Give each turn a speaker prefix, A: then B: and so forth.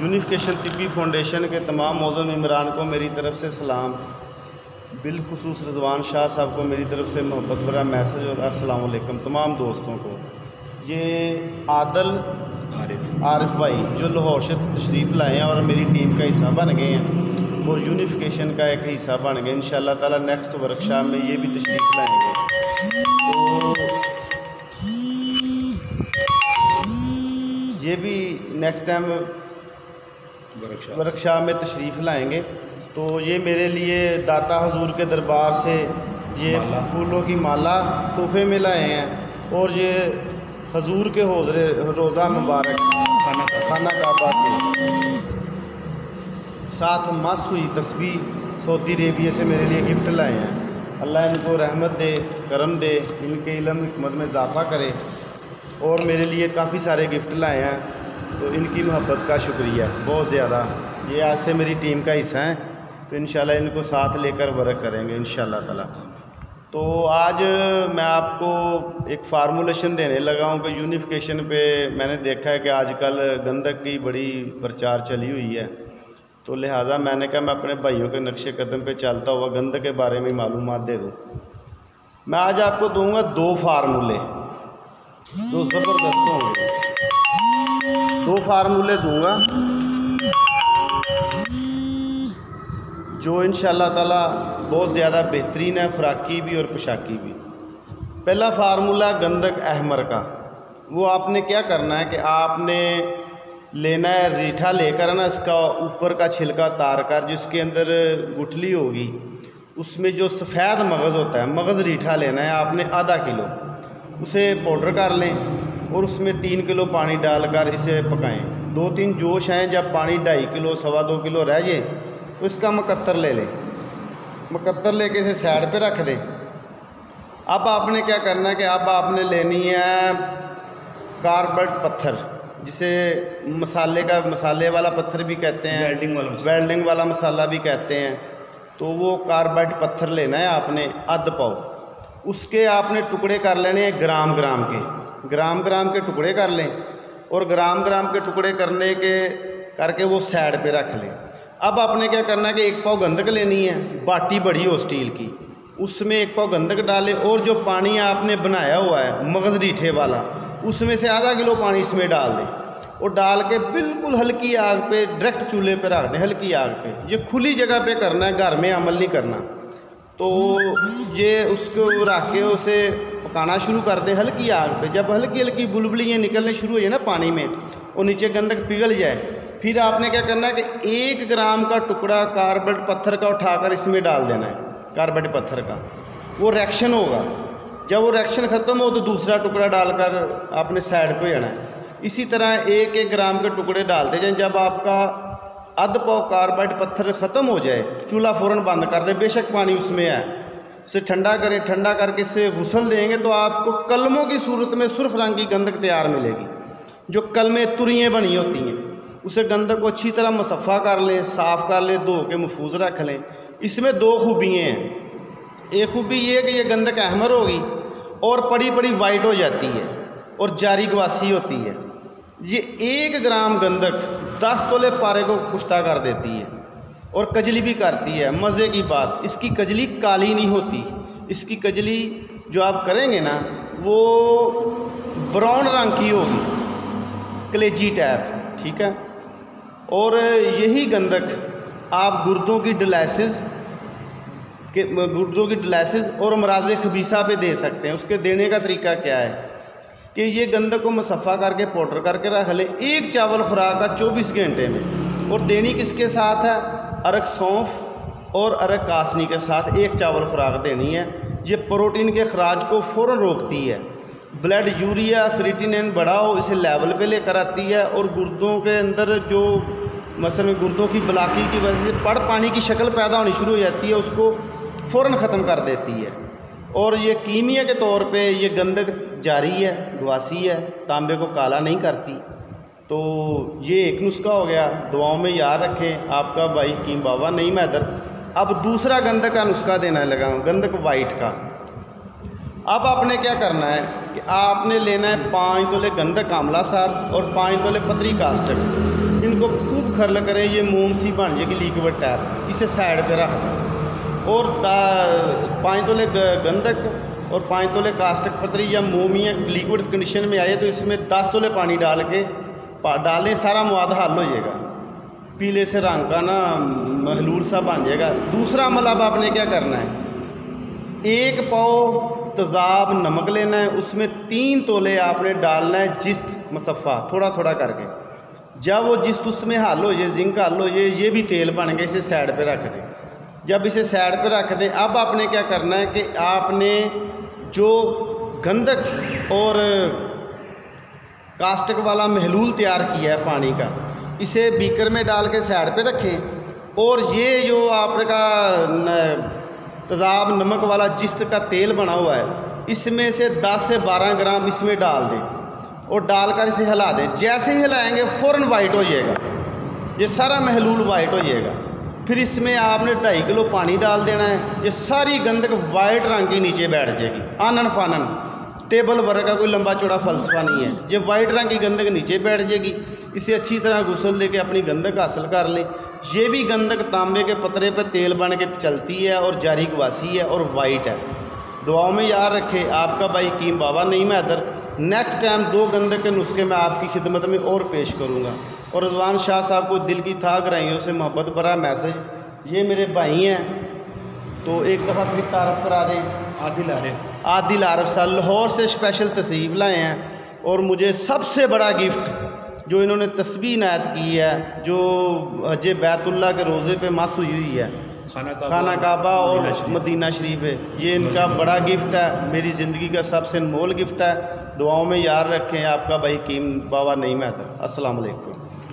A: Unification तिब्बी foundation के तमाम मौजूद मेम्बरान को मेरी तरफ़ से सलाम। बिलखुसूस रिजवान शाह साहब को मेरी तरफ़ से मोहब्बत भरा मैसेज और अस्सलाम वालेकुम तमाम दोस्तों को। ये आदिल आरिफ भाई जो लाहौर से तशरीफ़ लाए हैं और मेरी टीम का हिस्सा बन गए हैं और यूनिफिकेशन का एक हिस्सा बन गए। इंशाअल्लाह ताला नेक्स्ट वर्कशॉप में ये भी तशरीफ़ लाएँगे। तो ये भी नेक्स्ट टाइम वर्कशॉप में तशरीफ़ लाएँगे। तो ये मेरे लिए दाता हजूर के दरबार से ये फूलों की माला तोहफे में लाए हैं और ये हजूर के हौज़रे रोज़ा मुबारक खाना काबा के साथ मस्त हुई तस्बीह सऊदी अरेबिया से मेरे लिए गिफ्ट लाए हैं। अल्लाह इनको रहमत दे, करम दे, इनके इल्म हिकमत में इजाफ़ा करे। और मेरे लिए काफ़ी सारे गिफ्ट लाए हैं, तो इनकी मोहब्बत का शुक्रिया बहुत ज़्यादा। ये आज से मेरी टीम का हिस्सा हैं, तो इंशाल्लाह इनको साथ लेकर वर्क करेंगे इंशाल्लाह ताला। तो आज मैं आपको एक फार्मूलेशन देने लगा हूँ कि यूनिफिकेशन पे मैंने देखा है कि आजकल गंधक की बड़ी प्रचार चली हुई है, तो लिहाजा मैंने कहा मैं अपने भाइयों के नक्शे कदम पे चलता हुआ गंधक के बारे में मालूमात दे दूँ। मैं आज आपको दूँगा 2 फार्मूले, जो ज़बरदस्त होंगे। 2 फार्मूले दूँगा जो इंशाअल्लाह ताला बहुत ज़्यादा बेहतरीन है, खुराकी भी और पोशाकी भी। पहला फार्मूला गंधक अहमर का। वो आपने क्या करना है कि आपने लेना है रीठा लेकर ना, इसका ऊपर का छिलका उतार कर जिसके अंदर गुठली होगी उसमें जो सफ़ेद मगज़ होता है, मगज़ रीठा लेना है आपने आधा किलो, उसे पाउडर कर लें और उसमें 3 किलो पानी डालकर इसे पकाएं। 2-3 जोश हैं, जब पानी 2.5 किलो 2.25 किलो रह जाए तो इसका मकत्तर ले लें। मकत्तर लेके इसे साइड पे रख दें। अब आपने क्या करना है कि अब आपने लेनी है कार्बेट पत्थर, जिसे मसाले वाला पत्थर भी कहते हैं, वेल्डिंग वाला मसाला भी कहते हैं। तो वो कार्बेट पत्थर लेना है आपने आध पाव। उसके आपने टुकड़े कर लेने हैं ग्राम ग्राम के टुकड़े कर लें और ग्राम के टुकड़े करके वो साइड पे रख लें। अब आपने क्या करना है कि 1 पाव गंधक लेनी है, बाटी बड़ी हो स्टील की, उसमें 1 पाव गंधक डालें और जो पानी आपने बनाया हुआ है मगज़ रीठे वाला, उसमें से आधा किलो पानी इसमें डाल दें और डाल के बिल्कुल हल्की आग पे डायरेक्ट चूल्हे पे रख दें, हल्की आग पे। ये खुली जगह पे करना है, घर में अमल नहीं करना। तो ये उसको रख के उसे पकाना शुरू कर दें हल्की आग पे। जब हल्की बुलबुलियाँ निकलने शुरू हो जाए ना पानी में और नीचे गंधक पिघल जाए, फिर आपने क्या करना है कि 1 ग्राम का टुकड़ा कार्बेट पत्थर का उठाकर इसमें डाल देना है, कार्बेट पत्थर का। वो रिएक्शन होगा, जब वो रिएक्शन ख़त्म हो तो दूसरा टुकड़ा डालकर आपने साइड पे जाना है। इसी तरह 1-1 ग्राम के टुकड़े डालते जाएं। जब आपका आध पाव कार्बेट पत्थर ख़त्म हो जाए, चूल्हा फ़ौरन बंद कर दें, बेशक पानी उसमें है, उसे ठंडा करें। ठंडा करके इससे गुसल देंगे तो आपको कलमों की सूरत में सुर्ख रंग की गंधक तैयार मिलेगी, जो कलमे तुरियाँ बनी होती हैं। उसे गंधक को अच्छी तरह मुसफ़ा कर लें, साफ़ कर लें, धो के महफूज रख लें। इसमें 2 खूबियाँ हैं। एक खूबी ये है कि ये गंधक अहमर होगी और पड़ी वाइट हो जाती है और जारी गवासी होती है। ये 1 ग्राम गंधक 10 तोले पारे को कुश्ता कर देती है और कजली भी करती है। मज़े की बात, इसकी कजली काली नहीं होती, इसकी कजली जो आप करेंगे ना वो ब्राउन रंग की होगी, कलेजी टाइप, ठीक है। और यही गंधक आप गुर्दों की डायलिसिस और अमराज़ खबीसा पे दे सकते हैं। उसके देने का तरीका क्या है कि ये गंधक को मुसफ़ा करके पाउडर करके रख लें 1 चावल खुराक का 24 घंटे में। और देनी किसके साथ है? अरक सौंफ और अरक कासनी के साथ 1 चावल खुराक देनी है। ये प्रोटीन के खराज को फ़ौरन रोकती है। ब्लड यूरिया क्रिएटिनिन बढ़ा हो इसे लेवल पे लेकर आती है और गुर्दों के अंदर जो मसलन गुर्दों की ब्लॉकी की वजह से पड़ पानी की शक्ल पैदा होनी शुरू हो जाती है, उसको फ़ौरन ख़त्म कर देती है। और ये कीमिया के तौर पे ये गंधक जारी है, गवासी है, तांबे को काला नहीं करती। तो ये एक नुस्खा हो गया, दुआओं में याद रखें। आपका भाई हकीम बाबा नहीं मैदर। अब दूसरा गंधक का नुस्खा देना लगा हूँ, गंधक वाइट का। अब आपने क्या करना है कि आपने लेना है 5 तोले गंधक आंवला सार और 5 तोले पतरी कास्टक। इनको खूब खरल करें, ये मोम सी बन जाएगी लिक्विड टाइप, इसे साइड पे रख दें। और 5 तोले गंधक और 5 तोले कास्टिक पतरी या मोमिया लिक्विड कंडीशन में आए तो इसमें 10 तोले पानी डाल के डालें, सारा मवाद हल हो जाएगा, पीले से रंग का ना महलूल सा बन जाएगा। दूसरा अमल अब आपने क्या करना है, 1 पाव तेज़ाब नमक लेना है, उसमें 3 तोले आपने डालना है जिस्त मुसफ़ा, थोड़ा थोड़ा करके। जब वो जिस्त उसमें हल हो जाए, जिंक हल हो जाए, ये भी तेल बन गया, इसे साइड पे रख दें। जब इसे साइड पे रख दें, अब आपने क्या करना है कि आपने जो गंधक और कास्टिक वाला महलूल तैयार किया है पानी का, इसे बीकर में डाल के साइड पे रखें। और ये जो आपका तेज़ाब नमक वाला जिस्त का तेल बना हुआ है, इसमें से 10 से 12 ग्राम इसमें डाल दें और डालकर इसे हिला दें। जैसे ही हिलाएंगे फ़ौरन वाइट हो जाएगा, ये सारा महलूल वाइट हो जाएगा। फिर इसमें आपने 2.5 किलो पानी डाल देना है, ये सारी गंधक वाइट रंग के नीचे बैठ जाएगी, आनन फानन, टेबल वर्क का कोई लंबा चौड़ा फ़लसफ़ा नहीं है, ये वाइट रंग की गंधक नीचे बैठ जाएगी। इसे अच्छी तरह गुसल दे के अपनी गंधक हासिल कर लें। ये भी गंधक तांबे के पतरे पर तेल बन के चलती है और जारी गवासी है और वाइट है। दुआओं में याद रखें, आपका भाई हकीम बाबा नईम हैदर। नेक्स्ट टाइम 2 गंधक के नुस्खे मैं आपकी खिदमत में और पेश करूँगा। और रिजवान शाह साहब को दिल की था गहराइयों से मोहब्बत भरा मैसेज, ये मेरे भाई हैं, तो एक दफ़ा फिर तारफ़ करा दें। आदिल आरिफ साहब लाहौर से स्पेशल तशरीफ़ लाए हैं और मुझे सबसे बड़ा गिफ्ट जो इन्होंने तस्बीह इनायत की है, जो हज बैतुल्ला के रोज़े पे मास हुई है, खाना काबा और मदीना शरीफ है, ये इनका बड़ा गिफ्ट है, मेरी ज़िंदगी का सबसे अनमोल गिफ्ट है। दुआओं में याद रखें, आपका भाई हकीम बाबा नईम हैदर। अस्सलाम वालेकुम।